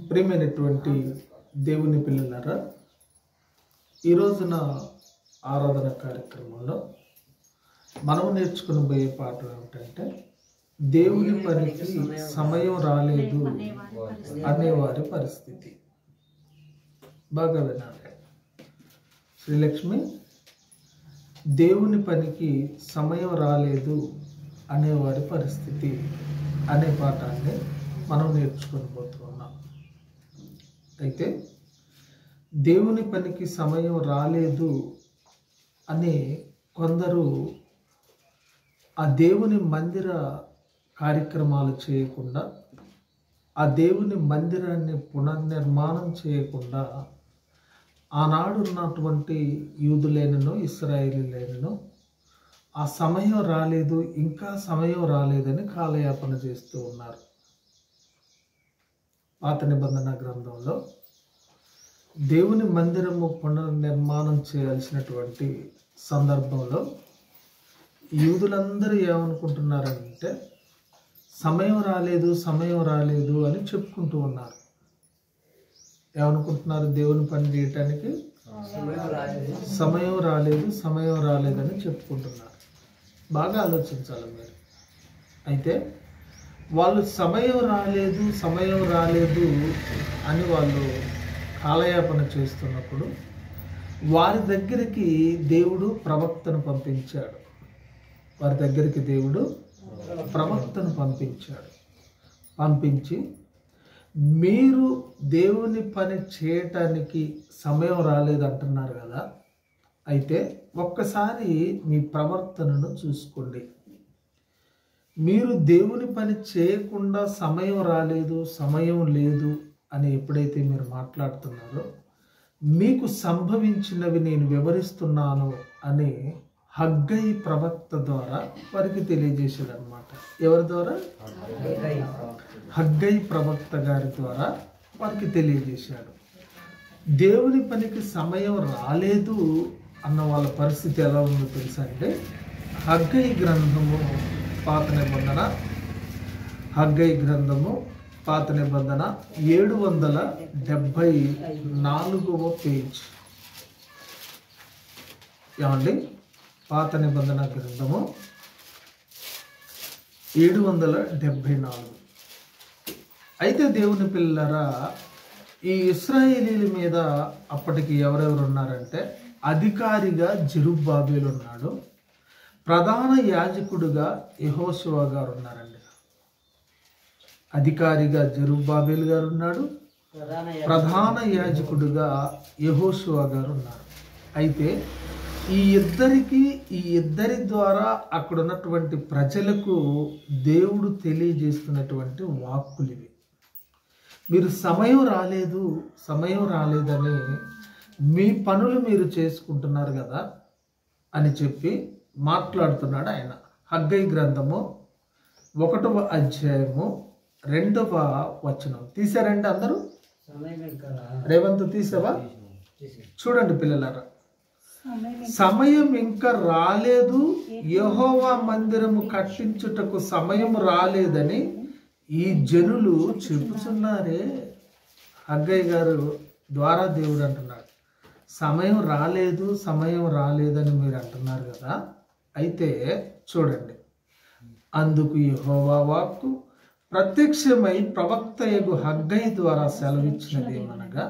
ప్రియమైనటువంటి దేవుని పిల్లలారా, ఈ రోజున ఆరాధన కార్యక్రమంలో మనం నేర్చుకుని పోయే పాఠం ఏమిటంటే, దేవుని పనికి సమయం రాలేదు అనేవారి పరిస్థితి. బాగా వినాలి శ్రీలక్ష్మి. దేవుని పనికి సమయం రాలేదు అనేవారి పరిస్థితి అనే పాఠాన్ని మనం నేర్చుకొని పోతున్నాం. అయితే దేవుని పనికి సమయం రాలేదు అని కొందరు ఆ దేవుని మందిర కార్యక్రమాలు చేయకుండా, ఆ దేవుని మందిరాన్ని పునర్నిర్మాణం చేయకుండా ఆనాడు ఉన్నటువంటి యూదులైనను ఇశ్రాయేలీయులైనను ఆ సమయం రాలేదు, ఇంకా సమయం రాలేదని కాలయాపన చేస్తూ ఉన్నారు. పాత నిబంధన గ్రంథంలో దేవుని మందిరము పునర్నిర్మాణం చేయాల్సినటువంటి సందర్భంలో యూదులందరూ ఏమనుకుంటున్నారంటే, సమయం రాలేదు సమయం రాలేదు అని చెప్పుకుంటూ ఉన్నారు. ఏమనుకుంటున్నారు? దేవుని పని చేయటానికి సమయం రాలేదు సమయం రాలేదని చెప్పుకుంటున్నారు. బాగా ఆలోచించాలి మీరు. అయితే వాళ్ళు సమయం రాలేదు అని వాళ్ళు కాలయాపన చేస్తున్నప్పుడు వారి దగ్గరికి దేవుడు ప్రవక్తను పంపించాడు. పంపించి మీరు దేవుని పని చేయటానికి సమయం రాలేదు అంటున్నారు కదా, అయితే ఒక్కసారి మీ ప్రవర్తనను చూసుకోండి. మీరు దేవుని పని చేయకుండా సమయం రాలేదు సమయం లేదు అని ఎప్పుడైతే మీరు మాట్లాడుతున్నారో, మీకు సంభవించినవి నేను వివరిస్తున్నాను అని హగ్గై ప్రవక్త ద్వారా వారికి తెలియజేశాడు అనమాట. ఎవరి ద్వారా? హగ్గై ప్రవక్త గారి ద్వారా వారికి తెలియజేశాడు. దేవుని పనికి సమయం రాలేదు అన్న వాళ్ళ పరిస్థితి ఎలా ఉందో తెలుసా అంటే, హగ్గై గ్రంథము పాత నిబంధన 774వ పేజ్. ఏమండి? పాత నిబంధన గ్రంథము 774. అయితే దేవుని పిల్లరా, ఈ ఇశ్రాయేలీల మీద అప్పటికి ఎవరెవరు ఉన్నారంటే, అధికారిగా జెరుబ్బాబెలు ఉన్నాడు, ప్రధాన యాజకుడుగా యెహోషువ గారు ఉన్నారండి. అధికారిగా జెరుబ్బాబెలు గారు ఉన్నాడు, ప్రధాన యాజకుడుగా యెహోషువ గారు ఉన్నారు. అయితే ఈ ఇద్దరి ద్వారా అక్కడ ఉన్నటువంటి ప్రజలకు దేవుడు తెలియజేస్తున్నటువంటి వాక్కులు ఇవి. మీరు సమయం రాలేదని మీ పనులు మీరు చేసుకుంటున్నారు కదా అని చెప్పి మాట్లాడుతున్నాడు ఆయన. హగ్గై గ్రంథము 1వ అధ్యాయము 2వ వచనం తీశారండి అందరూ? రేవంత్ తీసావా? చూడండి పిల్లలారా, సమయం ఇంకా రాలేదు, యెహోవా మందిరము కట్టించుటకు సమయం రాలేదని ఈ జనులు చెబుతున్నారే. హగ్గై గారు ద్వారా దేవుడు అంటున్నాడు, సమయం రాలేదని మీరు అంటున్నారు కదా. అయితే చూడండి, అందుకు యెహోవా వాక్కు ప్రత్యక్షమై ప్రవక్తయగు హగ్గై ద్వారా సెలవిచ్చినది ఏమనగా,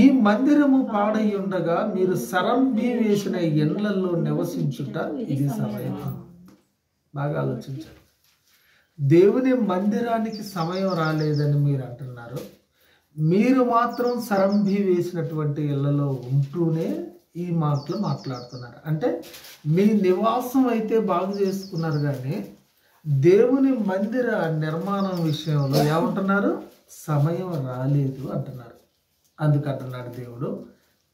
ఈ మందిరము పాడై ఉండగా మీరు సరంభి వేసిన ఎండ్లలో నివసించుట ఇది సమయం. బాగా ఆలోచించండి. దేవుని మందిరానికి సమయం రాలేదని మీరు అంటున్నారు, మీరు మాత్రం సరంభి వేసినటువంటి ఇళ్లలో ఉంటూనే ఈ మాటలు మాట్లాడుతున్నారు. అంటే మీ నివాసం అయితే బాగు చేసుకున్నారు, కానీ దేవుని మందిర నిర్మాణం విషయంలో ఏమంటున్నారు? సమయం రాలేదు అంటున్నారు. అందుకంటున్నాడు దేవుడు,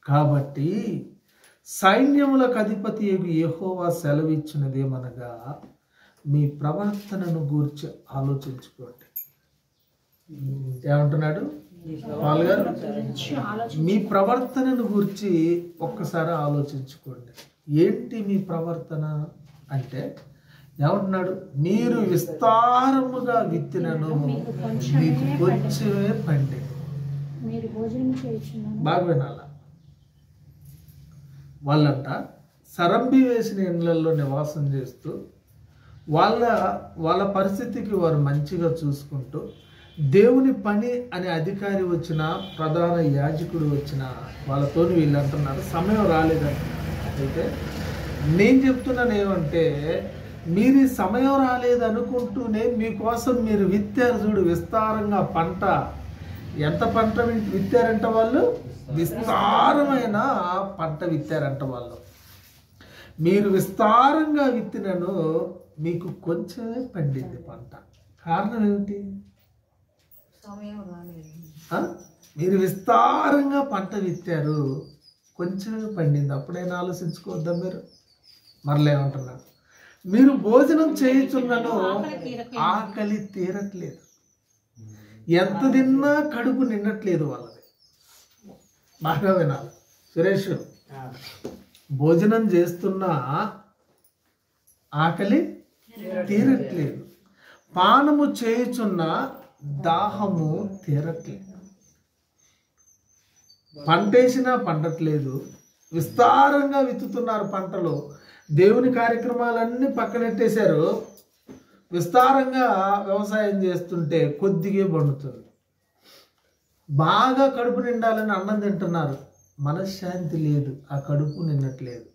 కాబట్టి సైన్యములకు అధిపతి యెహోవా సెలవిచ్చినదేమనగా, మీ ప్రవర్తనను గూర్చి ఆలోచించుకోండి. ఏమంటున్నాడు పాల్ గారు? మీ ప్రవర్తనను గురించి ఒక్కసారి ఆలోచించుకోండి. ఏంటి మీ ప్రవర్తన అంటే, ఏమంటున్నాడు? మీరు విస్తారముగా విత్తినను మీకు కొంచెమే పండి. బాగా వినాల. వాళ్ళంట సరంబి వేసిన ఇళ్లలో నివాసం చేస్తూ వాళ్ళ పరిస్థితికి వారు మంచిగా చూసుకుంటూ, దేవుని పని అనే అధికారి వచ్చిన, ప్రధాన యాజకుడు వచ్చిన వాళ్ళతో వీళ్ళు అంటున్నారు సమయం రాలేదని. అయితే నేను చెప్తున్నాను ఏమంటే, మీరు ఈ సమయం రాలేదనుకుంటూనే మీకోసం మీరు విత్తారు చూడు విస్తారంగా పంట. ఎంత పంట విత్తారంట వాళ్ళు? విస్తారమైన పంట విత్తారంట వాళ్ళు. మీరు విస్తారంగా విత్తినను మీకు కొంచెమే పండింది పంట. కారణం ఏమిటి? మీరు విస్తారంగా పంట విత్తారు, కొంచెమే పండింది. అప్పుడైనా ఆలోచించుకోవద్దా మీరు? మరలేమంటున్నారు? మీరు భోజనం చేయుచున్నను ఆకలి తీరట్లేదు, ఎంత తిన్నా కడుపు నిండట్లేదు వాళ్ళది. బాగా వినాలి సురేష్. భోజనం చేస్తున్నా ఆకలి తీరట్లేదు, పానము చేయుచున్న దాహము తీరట్లేదు. పంటేసినా పండట్లేదు, విస్తారంగా విత్తుతున్నారు పంటలు, దేవుని కార్యక్రమాలన్నీ పక్కనెట్టేశారు, విస్తారంగా వ్యవసాయం చేస్తుంటే కొద్దిగా పండుతుంది. బాగా కడుపు నిండాలని అన్నం తింటున్నారు, మనశ్శాంతి లేదు, ఆ కడుపు నిండట్లేదు.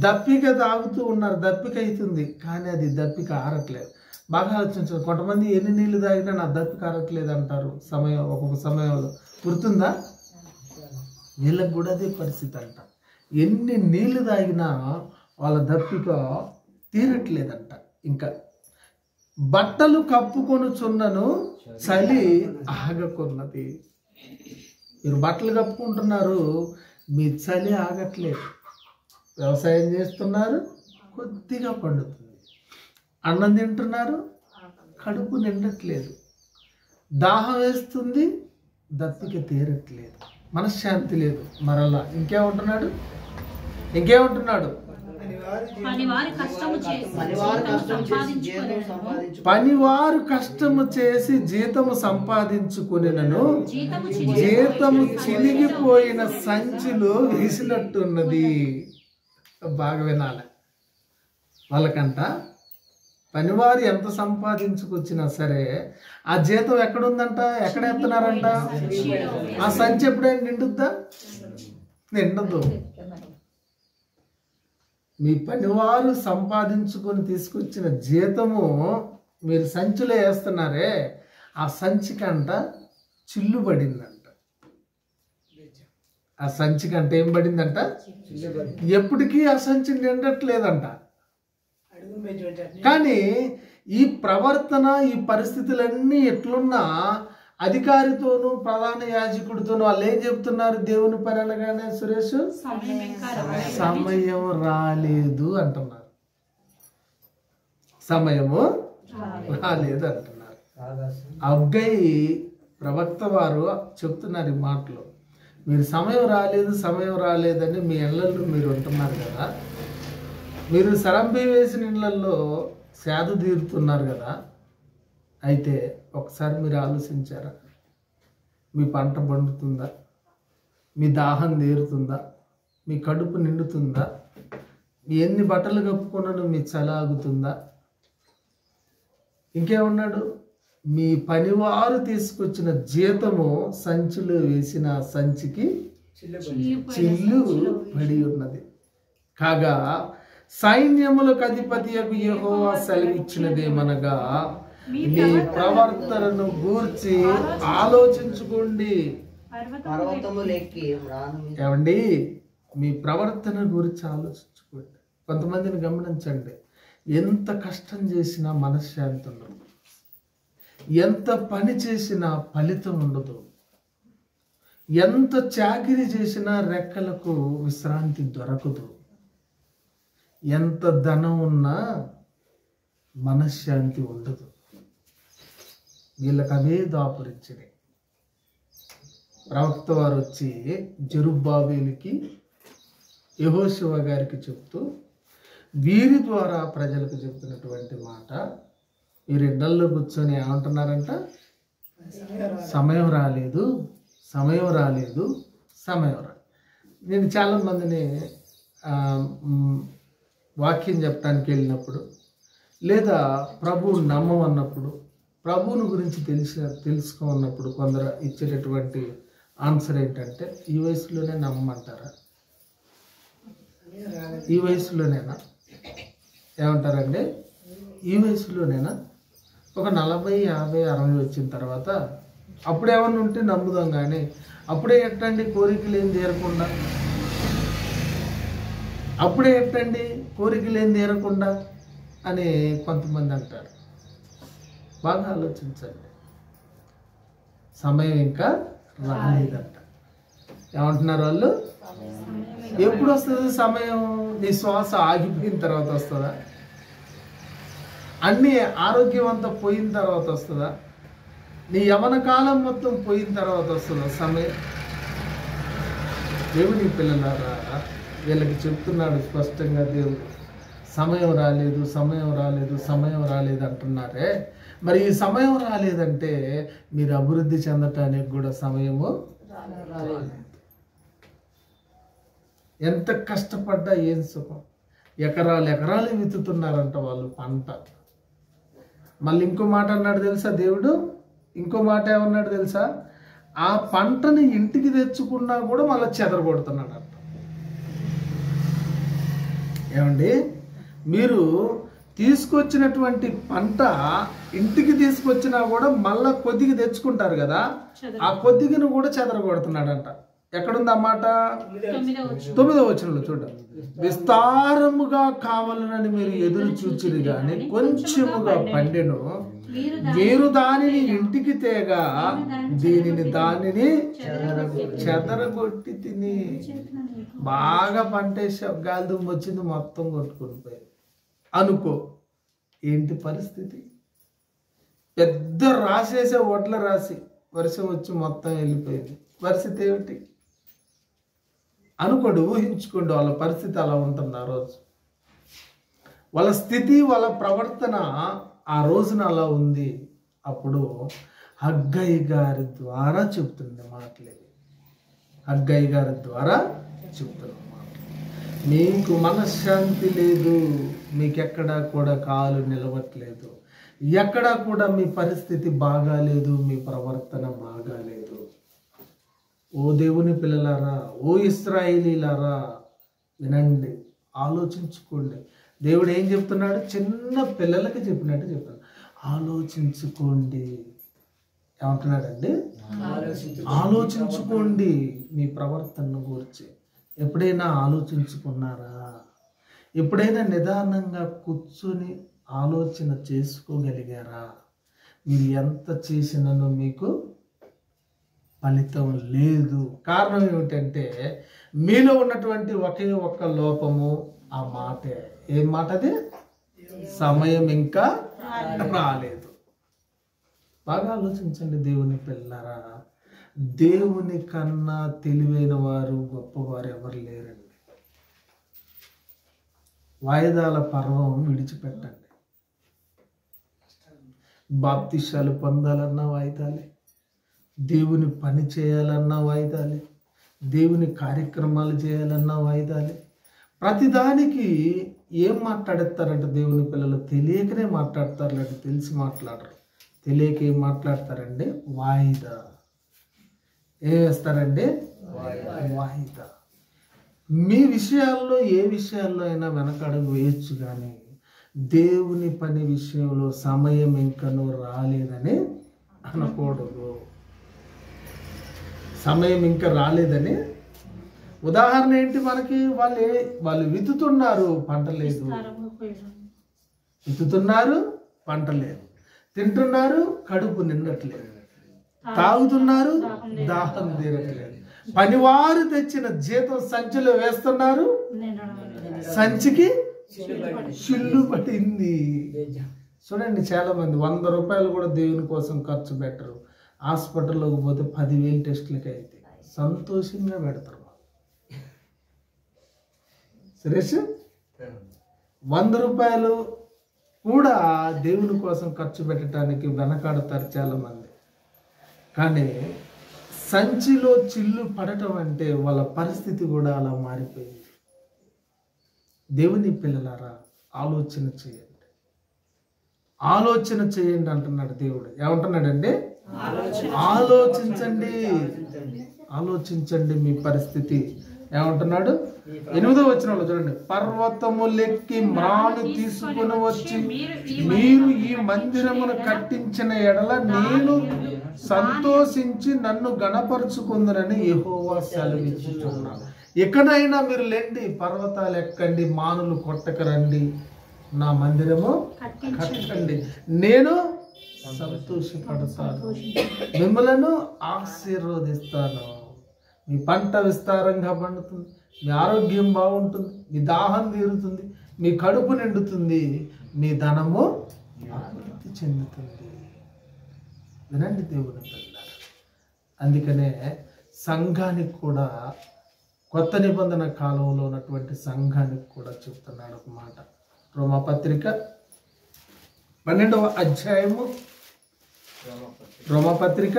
దప్పిక తాగుతూ ఉన్నారు, దప్పిక అవుతుంది కానీ అది దప్పిక ఆరట్లేదు. బాగా ఆలోచించారు. కొంతమంది ఎన్ని నీళ్లు తాగినా నా దప్పిక ఆరట్లేదు అంటారు ఒక్కొక్క సమయంలో. గుర్తుందా? వీళ్ళకి కూడా అదే పరిస్థితి అంట. ఎన్ని నీళ్లు తాగినా వాళ్ళ దప్పిక తీరట్లేదంట. ఇంకా బట్టలు కప్పుకొనుచున్నను చలి ఆగకున్నది. మీరు బట్టలు కప్పుకుంటున్నారు, మీ చలి ఆగట్లేదు. వ్యవసాయం చేస్తున్నారు, కొద్దిగా పండుతుంది. అన్నం తింటున్నారు, కడుపు నిండట్లేదు. దాహం వేస్తుంది, దప్పిక తీరట్లేదు, మనశ్శాంతి లేదు. మరలా ఇంకేమంటున్నాడు? పనివారు కష్టము చేసి జీతము సంపాదించుకునేనను జీతము చినిగిపోయిన సంచిలో వేసినట్టున్నది. బాగా వినాలి. వాళ్ళకంట పనివారు ఎంత సంపాదించుకొచ్చినా సరే ఆ జీతం ఎక్కడుందంట? ఎక్కడ ఎత్తున్నారంట? ఆ సంచి ఎప్పుడైనా నిండుద్దా? నిండదు. మీ పనివారు సంపాదించుకొని తీసుకొచ్చిన జీతము మీరు సంచిలో వేస్తున్నారే, ఆ సంచికంట చిల్లు పడిందంట. ఆ సంచికంట ఏం పడిందంట? ఎప్పటికీ ఆ సంచి నిండట్లేదంట. కానీ ఈ ప్రవర్తన, ఈ పరిస్థితులన్నీ ఎట్లున్నా అధికారితోనూ ప్రధాన యాజకుడితోనూ వాళ్ళు ఏం చెప్తున్నారు? దేవుని పని అనగానే సురేష్ సమయం రాలేదు అంటున్నారు. సమయము రాలేదు అంటున్నారు. హగ్గై ప్రవక్త వారు చెప్తున్నారు ఈ మాటలు. మీరు సమయం రాలేదని మీ ఇళ్లలో మీరు ఉంటున్నారు కదా, మీరు సరంబి వేసిన ఇళ్లలో సేద తీరుతున్నారు కదా. అయితే ఒకసారి మీరు ఆలోచించారా? మీ పంట పండుతుందా? మీ దాహం తీరుతుందా? మీ కడుపు నిండుతుందా? ఎన్ని బట్టలు కప్పుకున్నాను మీ చలి ఆగుతుందా? ఇంకేమన్నాడు? మీ పనివారు తీసుకొచ్చిన జీతము సంచిలో వేసిన సంచికి చిల్లు పడి ఉన్నది. కాగా సైన్యములకు అధిపతియగు యెహోవా సెలవిచ్చినదేమనగా, మీ ప్రవర్తనను గూర్చి ఆలోచించుకోండి. ఏమండి, మీ ప్రవర్తన గురించి ఆలోచించుకోండి. కొంతమందిని గమనించండి, ఎంత కష్టం చేసినా మనశ్శాంతి ఉండదు, ఎంత పని చేసినా ఫలితం ఉండదు, ఎంత చాకిరీ చేసినా రెక్కలకు విశ్రాంతి దొరకదు, ఎంత ధనం ఉన్నా మనశ్శాంతి ఉండదు. వీళ్ళకి అవే దాపురించినాయి. ప్రవక్త వారు వచ్చి జెరుబ్బాబేలుకి, యెహోషువ గారికి చెప్తూ, వీరి ద్వారా ప్రజలకు చెప్తున్నటువంటి మాట, వీరి ఇళ్లల్లో కూర్చొని ఏమంటున్నారంట, సమయం రాలేదు, సమయం రాలేదు, సమయం రాలేదు. నేను చాలామందిని వాక్యం చెప్పడానికి వెళ్ళినప్పుడు, లేదా ప్రభువు నమ్మమన్నప్పుడు, ప్రభువుని గురించి తెలుసుకోమన్నప్పుడు కొందరు ఇచ్చేటటువంటి ఆన్సర్ ఏంటంటే, ఈ వయసులోనే నమ్మమంటారా, ఈ వయసులోనేనా, ఏమంటారండి, ఈ వయసులోనేనా, ఒక 40, 50, 60 వచ్చిన తర్వాత అప్పుడేమన్నా ఉంటే నమ్ముదాం, కానీ అప్పుడే ఎట్టండి కోరికలు ఏం తీరకుండా, అప్పుడే ఎట్టండి కోరికలు ఏం తీరకుండా అని కొంతమంది అంటారు. బాగా ఆలోచించండి, సమయం ఇంకా రాలేదంట. ఏమంటున్నారు వాళ్ళు? ఎప్పుడు వస్తుంది సమయం? నీ శ్వాస ఆగిపోయిన తర్వాత వస్తుందా? అన్నీ ఆరోగ్యం అంతా పోయిన తర్వాత వస్తుందా? నీ యవన కాలం మొత్తం పోయిన తర్వాత వస్తుందా సమయం? దేవుని పిల్లలారా, వీళ్ళకి చెప్తున్నాడు స్పష్టంగా దేవుడు, సమయం రాలేదు, సమయం రాలేదు, సమయం రాలేదు అంటున్నారే. మరి ఈ సమయం రాలేదంటే మీరు అభివృద్ధి చెందటానికి కూడా సమయము రాలేదు. ఎంత కష్టపడ్డా ఏం సుఖం. ఎకరాలు ఎకరాలు విత్తుతున్నారంట వాళ్ళు పంట. మళ్ళీ ఇంకో మాట అన్నాడు తెలుసా దేవుడు, ఇంకో మాట ఏమన్నాడు తెలుసా, ఆ పంటని ఇంటికి తెచ్చుకున్నా కూడా మళ్ళీ చెదరగొడుతున్నాడు అంట. ఏమండి, మీరు తీసుకొచ్చినటువంటి పంట ఇంటికి తీసుకొచ్చినా కూడా మళ్ళా కొద్దిగా తెచ్చుకుంటారు కదా, ఆ కొద్దిగను కూడా చెదరగొడుతున్నాడంట. ఎక్కడుంది ఆ మాట? 9వ వచనంలో చూడండి. విస్తారముగా కావాలనని మీరు ఎదురు చూచిరి గాని కొంచెముగా పండెను, మీరు దానిని ఇంటికి తేగా దానిని చెదరగొట్టి తిని. బాగా పంటేసావు, గాలి దుమ్ము వచ్చింది, మొత్తం కొట్టుకుని పోయి అనుకో. ఏంటి పరిస్థితి? పెద్ద రాసేసే ఒడ్ల రాసి వర్షం వచ్చి మొత్తం వెళ్ళిపోయింది. పరిస్థితి ఏమిటి అనుకోండి, ఊహించుకోండి. వాళ్ళ పరిస్థితి అలా ఉంటుంది ఆ రోజు. వాళ్ళ స్థితి, వాళ్ళ ప్రవర్తన ఆ రోజున అలా ఉంది. అప్పుడు హగ్గయి గారి ద్వారా చెప్తుంది మాటలేదు. హగ్గయి గారి ద్వారా చెప్తున్న మాట, మీకు మనశ్శాంతి లేదు, మీకెక్కడా కూడా కాలు నిలవట్లేదు, ఎక్కడా కూడా మీ పరిస్థితి బాగాలేదు, మీ ప్రవర్తన బాగాలేదు. ఓ దేవుని పిల్లలారా, ఓ ఇశ్రాయేలీలారా, వినండి, ఆలోచించుకోండి. దేవుడు ఏం చెప్తున్నాడు? చిన్న పిల్లలకి చెప్పినట్టు చెప్తున్నాడు, ఆలోచించుకోండి. ఏమంటున్నాడండి? ఆలోచించుకోండి మీ ప్రవర్తనను గురించి. ఎప్పుడైనా ఆలోచించుకున్నారా? ఎప్పుడైనా నిదానంగా కూర్చొని ఆలోచన చేసుకోగలిగారా? మీరు ఎంత చేసినను మీకు ఫలితం లేదు. కారణం ఏమిటంటే మీలో ఉన్నటువంటి ఒకే ఒక్క లోపము, ఆ మాటే. ఏం మాట అది? సమయం ఇంకా రాలేదు. బాగా ఆలోచించండి దేవుని పిల్లరా. దేవుని కన్నా తెలివైన వారు, గొప్పవారు ఎవరు లేరండి. వాయిదాల పర్వం విడిచిపెట్టండి. బాప్తిష్యాలు పొందాలన్నా వాయిదాలే, దేవుని పని చేయాలన్నా వాయిదాలే, దేవుని కార్యక్రమాలు చేయాలన్నా వాయిదాలే. ప్రతిదానికి ఏం మాట్లాడతారంటే దేవుని పిల్లలు తెలియకనే మాట్లాడతారు, లేకపోతే తెలిసి మాట్లాడరు. తెలియక ఏం మాట్లాడతారండి? వాయిదా. ఏం వేస్తారండి? వాయిదా. మీ విషయాల్లో ఏ విషయాల్లో అయినా వెనకడుగు వేయచ్చు, కానీ దేవుని పని విషయంలో సమయం ఇంకనూ రాలేదని అనకూడదు. సమయం ఇంకా రాలేదని. ఉదాహరణ ఏంటి మనకి? వాళ్ళు విత్తుతున్నారు, పంట లేదు. విత్తుతున్నారు, పంట లేదు. తింటున్నారు, కడుపు నిండట్లేదు. తాగుతున్నారు, దాహం తీరట్లేదు. పనివారు తెచ్చిన జీతం సంచిలో వేస్తున్నారు, సంచికి చిల్లు పడింది. చూడండి, చాలా మంది 100 రూపాయలు కూడా దేవుని కోసం ఖర్చు పెట్టరు. హాస్పిటల్లోకి పోతే 10,000 టెస్టులకి అయితే సంతోషంగా పెడతారు. సురేష్, 100 రూపాయలు కూడా దేవుని కోసం ఖర్చు పెట్టడానికి వెనకాడతారు చాలామంది. కానీ సంచిలో చిల్లు పడటం అంటే వాళ్ళ పరిస్థితి కూడా అలా మారిపోయింది. దేవుని పిల్లలారా, ఆలోచన చేయండి అంటున్నాడు దేవుడు. ఏమంటున్నాడంటే ఆలోచించండి మీ పరిస్థితి. ఏమంటున్నాడు? 8వ వచనంలో చూడండి, పర్వతములెక్కి మ్రాను తీసుకుని వచ్చి మీరు ఈ మందిరమును కట్టించిన ఎడల నేను సంతోషించి నన్ను గణపరుచుకుందనని యెహోవా సెలవిచ్చుచున్నాడు. ఎక్కడైనా మీరు లేండి, పర్వతాలు ఎక్కండి, మానులు కొట్టకరండి, నా మందిరము కట్టండి, నేను సంతోషపడతాను, మిమ్మలను ఆశీర్వదిస్తాను. మీ పంట విస్తారంగా పండుతుంది, మీ ఆరోగ్యం బాగుంటుంది, మీ దాహం తీరుతుంది, మీ కడుపు నిండుతుంది, మీ ధనము అభివృద్ధి చెందుతుంది. వినండి దేవుని పిల్లలారా. అందుకనే సంఘానికి కూడా, కొత్త నిబంధన కాలంలో ఉన్నటువంటి సంఘానికి కూడా చెప్తున్నాడు ఒక మాట. రోమాపత్రిక 12వ అధ్యాయము, రోమాపత్రిక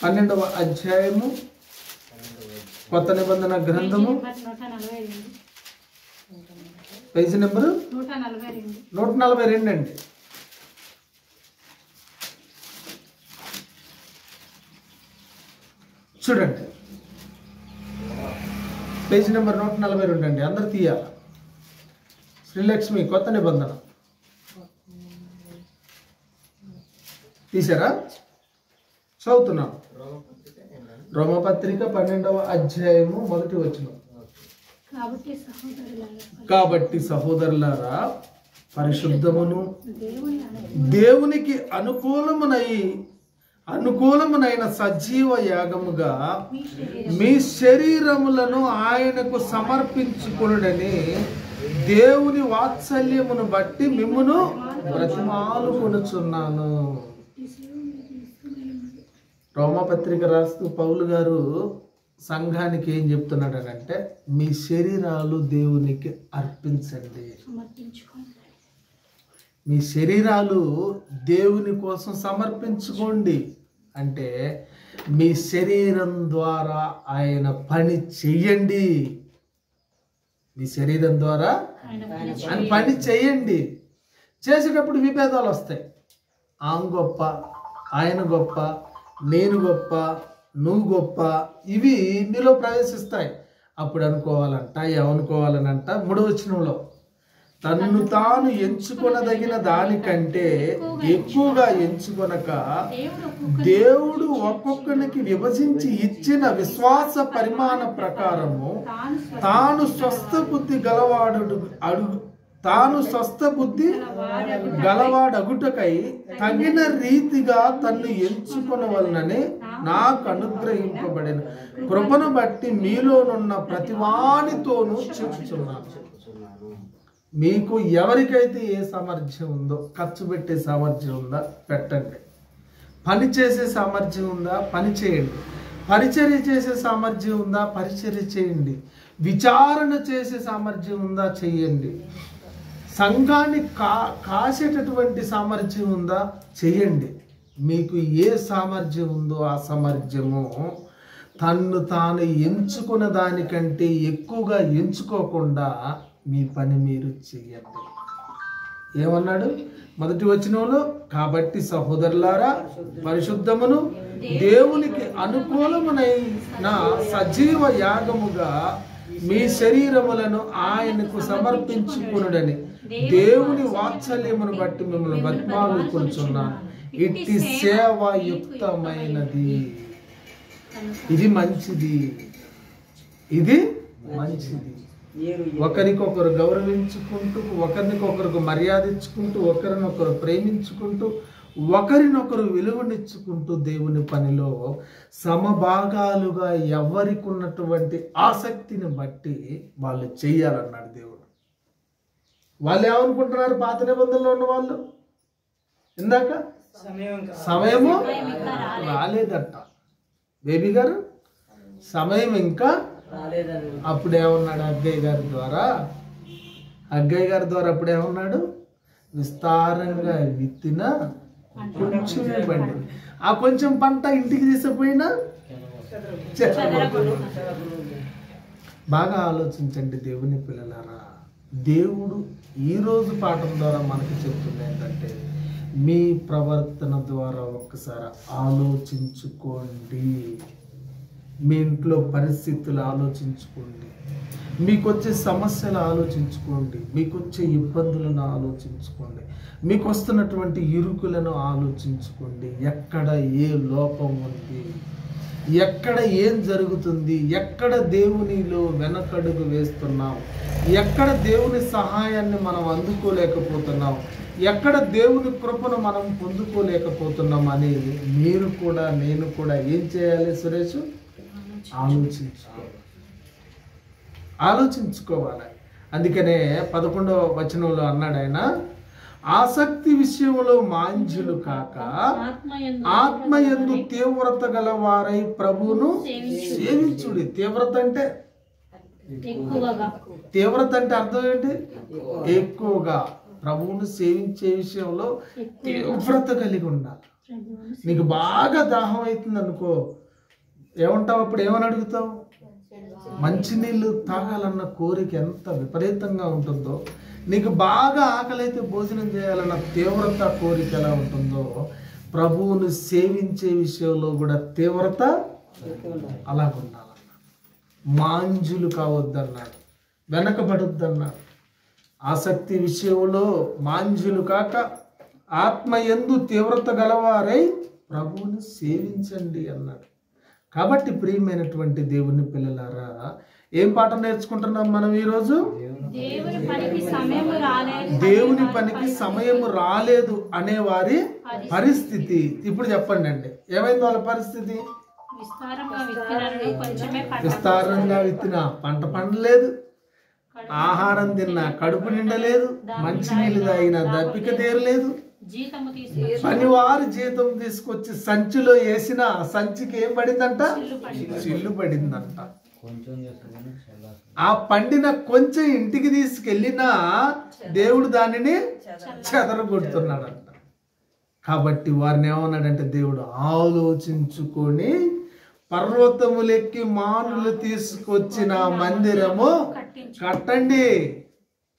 12వ అధ్యాయము, కొత్త నిబంధన గ్రంథము, పేజీ నెంబరు 142 అండి. చూడండి, పేజీ నెంబర్ 142 అండి. అందరు తీయాలి. శ్రీలక్ష్మి, కొత్త నిబంధన తీసారా? చదువుతున్నాను. రోమపత్రిక 12వ అధ్యాయము 1వ వచనం. కాబట్టి సహోదరులారా, పరిశుద్ధమును దేవునికి అనుకూలమునైన సజీవ యాగముగా మీ శరీరములను ఆయనకు సమర్పించుకొనుడని దేవుని వాత్సల్యమును బట్టి మిమ్మును బ్రతిమాలుకొనుచున్నాను. రోమపత్రిక రాస్తూ పౌలు గారు సంఘానికి ఏం చెప్తున్నాడనంటే, మీ శరీరాలు దేవునికి అర్పించండి. మీ శరీరాలు దేవుని కోసం సమర్పించుకోండి. అంటే మీ శరీరం ద్వారా ఆయన పని చెయ్యండి. మీ శరీరం ద్వారా ఆయన పని చెయ్యండి. చేసేటప్పుడు విభేదాలు వస్తాయి. ఆమె గొప్ప, ఆయన గొప్ప, నేను గొప్ప, నువ్వు గొప్ప, ఇవి మీలో ప్రవేశిస్తాయి. అప్పుడు అనుకోవాలంట, ఏమనుకోవాలనంట, 3వ వచనంలో, తన్ను తాను ఎంచుకొనదగిన దానికంటే ఎక్కువగా ఎంచుకొనక దేవుడు ఒక్కొక్కరికి విభజించి ఇచ్చిన విశ్వాస పరిమాణ ప్రకారము తాను స్వస్థ బుద్ధి గలవాడగుటకై తగిన రీతిగా తన్ను ఎంచుకొనవలనని నాకు అనుగ్రహింపబడిన కృపను బట్టి మీలోనున్న ప్రతివానితోనూ చెప్పుచున్నాను. మీకు ఎవరికైతే ఏ సామర్థ్యం ఉందో, ఖర్చు పెట్టే సామర్థ్యం ఉందా పెట్టండి. పని చేసే సామర్థ్యం ఉందా పని చేయండి. పరిచర్య చేసే సామర్థ్యం ఉందా పరిచర్య చేయండి. విచారణ చేసే సామర్థ్యం ఉందా చేయండి. సంఘాన్ని కాసేటటువంటి సామర్థ్యం ఉందా చేయండి. మీకు ఏ సామర్థ్యం ఉందో ఆ సామర్థ్యము తన్ను తాను ఎంచుకున్న దానికంటే ఎక్కువగా ఎంచుకోకుండా మీ పని మీరు చెయ్యండి. ఏమన్నాడు 1వ వచనంలో? కాబట్టి సహోదరులారా, పరిశుద్ధమును దేవునికి అనుకూలమునైన సజీవ యాగముగా మీ శరీరములను ఆయనకు సమర్పించుకొనుడని దేవుని వాత్సల్యమును బట్టి మిమ్మల్ని బతిమాలుకొనుచున్నాను. ఇట్టి సేవాయుక్తమైనది. ఇది మంచిది, ఇది మంచిది. ఒకరికొకరు గౌరవించుకుంటూ, ఒకరికొకరు మర్యాద ఇచ్చుకుంటూ, ఒకరినొకరు ప్రేమించుకుంటూ, ఒకరినొకరు విలువనిచ్చుకుంటూ దేవుని పనిలో సమభాగాలుగా ఎవరికి ఉన్నటువంటి ఆసక్తిని బట్టి వాళ్ళు చెయ్యాలన్నాడు దేవుడు. వాళ్ళు ఏమనుకుంటున్నారు? పాత నిబంధనలో ఉన్న వాళ్ళు ఇందాక సమయము రాలేదట. బేబీ గారు సమయం ఇంకా రాలేదని. అప్పుడేమన్నాడు? అగ్గయ్య గారి ద్వారా హగ్గయ్య గారి ద్వారా అప్పుడు ఏమన్నాడు? విస్తారంగా విత్తిన కొంచెమే పండింది. ఆ కొంచెం పంట ఇంటికి తీసుకుపోయినా బాగా ఆలోచించండి దేవుని పిల్లలారా. దేవుడు ఈరోజు పాఠం ద్వారా మనకి చెప్తుంది ఏంటంటే, మీ ప్రవర్తన ద్వారా ఒక్కసారి ఆలోచించుకోండి. మీ ఇంట్లో పరిస్థితులు ఆలోచించుకోండి, మీకు వచ్చే సమస్యలు ఆలోచించుకోండి, మీకు వచ్చే ఇబ్బందులను ఆలోచించుకోండి, మీకు వస్తున్నటువంటి ఇరుకులను ఆలోచించుకోండి. ఎక్కడ ఏ లోపం ఉంది, ఎక్కడ ఏం జరుగుతుంది, ఎక్కడ దేవునిలో వెనకడుగు వేస్తున్నాం, ఎక్కడ దేవుని సహాయాన్ని మనం అందుకోలేకపోతున్నాం, ఎక్కడ దేవుని కృపను మనం పొందుకోలేకపోతున్నాం అనేది మీరు కూడా నేను కూడా ఏం చేయాలి సురేష్? ఆలోచించుకోవాలి. అందుకనే 11వ వచనంలో అన్నాడు ఆయన, ఆసక్తి విషయంలో మాంజ్యులు కాక ఆత్మయందు తీవ్రత గలవారై ప్రభువును సేవించుడి. తీవ్రత అంటే అర్థం ఏంటి? ఎక్కువగా ప్రభువును సేవించే విషయంలో తీవ్రత కలిగి ఉండాలి. నీకు బాగా దాహం అవుతుంది అనుకో, ఏమంటావు? అప్పుడు ఏమని అడుగుతావు? మంచినీళ్ళు తాగాలన్న కోరిక ఎంత విపరీతంగా ఉంటుందో, నీకు బాగా ఆకలి అయితే భోజనం చేయాలన్న తీవ్రత కోరిక ఎలా ఉంటుందో, ప్రభువును సేవించే విషయంలో కూడా తీవ్రత అలాగ ఉండాలన్నాడు. మాంజులు కావద్దన్నాడు, వెనకబడొద్దన్నాడు. ఆసక్తి విషయంలో మాంజులు కాక ఆత్మయందు తీవ్రత గలవారై ప్రభువును సేవించండి అన్నాడు. కాబట్టి ప్రియమైనటువంటి దేవుని పిల్లలారా, ఏం పాఠం నేర్చుకుంటున్నాం మనం ఈరోజు? దేవుని పనికి సమయం రాలేదు అనేవారి పరిస్థితి. ఇప్పుడు చెప్పండి అండి, ఏమైంది వాళ్ళ పరిస్థితి? విస్తారంగా విత్తిన పంట పండలేదు, ఆహారం తిన్నా కడుపు నిండలేదు, మంచినీళ్ళు తాగినా దప్పిక తీరలేదు, పనివారు జీతం తీసుకొచ్చి సంచిలో వేసిన సంచికి ఏం పడిందంట? చిల్లు పడిందంట. ఆ పండిన కొంచెం ఇంటికి తీసుకెళ్ళినా దేవుడు దానిని చెదరగొడుతున్నాడంట. కాబట్టి వారిని ఏమన్నాడంటే, దేవుడు ఆలోచించుకొని పర్వతములెక్కి మానులు తీసుకొచ్చిన మందిరము కట్టండి,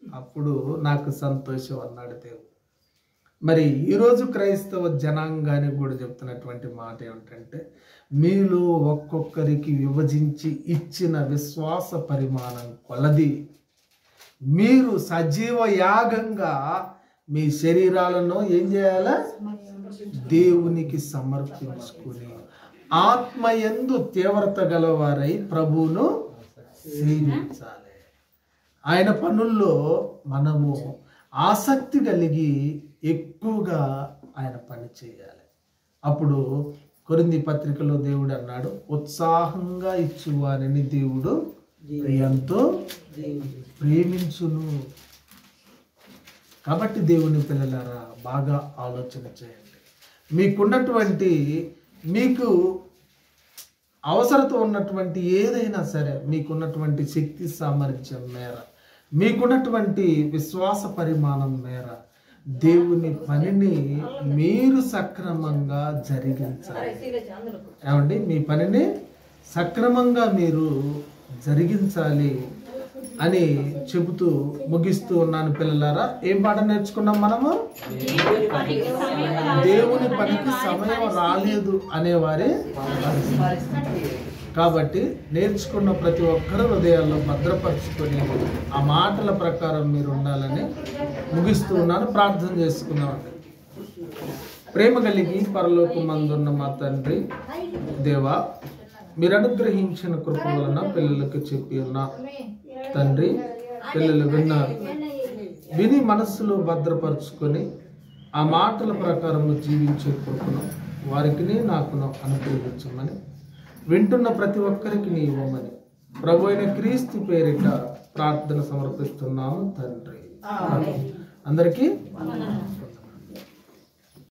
అప్పుడు నాకు సంతోషం అన్నాడు దేవుడు. మరి ఈరోజు క్రైస్తవ జనాంగానికి కూడా చెప్తున్నటువంటి మాట ఏమిటంటే, మీలో ఒక్కొక్కరికి విభజించి ఇచ్చిన విశ్వాస పరిమాణం కొలది మీరు సజీవ యాగంగా మీ శరీరాలను ఏం చేయాలా? దేవునికి సమర్పించుకుని ఆత్మయందు తీవ్రత గలవారై ప్రభువును సేవించాలి. ఆయన పనుల్లో మనము ఆసక్తి కలిగి ఎక్కువగా ఆయన పని చేయాలి. అప్పుడు కొరింథీ పత్రికలో దేవుడు అన్నాడు, ఉత్సాహంగా ఇచ్చువారిని దేవుడు ఎంతో ప్రేమించును. కాబట్టి దేవుని పిల్లలారా, బాగా ఆలోచన చేయండి. మీకు అవసరత ఉన్నటువంటి ఏదైనా సరే, మీకున్నటువంటి శక్తి సామర్థ్యం మేర, మీకున్నటువంటి విశ్వాస పరిమాణం మేర దేవుని పనిని మీరు సక్రమంగా జరిగించాలి. ఏమండి, మీ పనిని సక్రమంగా మీరు జరిగించాలి అని చెబుతూ ముగిస్తూ ఉన్నాను పిల్లలారా. ఏం పాట నేర్చుకున్నాం మనము? దేవుని పనికి సమయం రాలేదు అనేవారే. కాబట్టి నేర్చుకున్న ప్రతి ఒక్కరు హృదయాల్లో భద్రపరుచుకొని ఆ మాటల ప్రకారం మీరు ఉండాలని ముగిస్తూ ఉన్నాను. ప్రార్థన చేసుకున్నామండి. ప్రేమ కలిగి పరలోకమందున్న మా తండ్రి దేవా, మీరు అనుగ్రహించిన కృప వలన పిల్లలకు చెప్పి ఉన్న తండ్రి, పిల్లలు విన్నారు, విని మనస్సులో భద్రపరుచుకొని ఆ మాటల ప్రకారం జీవించే కృపను వారికి నాకును అనుగ్రహించమని, వింటున్న ప్రతి ఒక్కరికి నీ ఇవ్వమని ప్రభు అయిన క్రీస్తు పేరిట ప్రార్థన సమర్పిస్తున్నాము తండ్రి. అందరికీ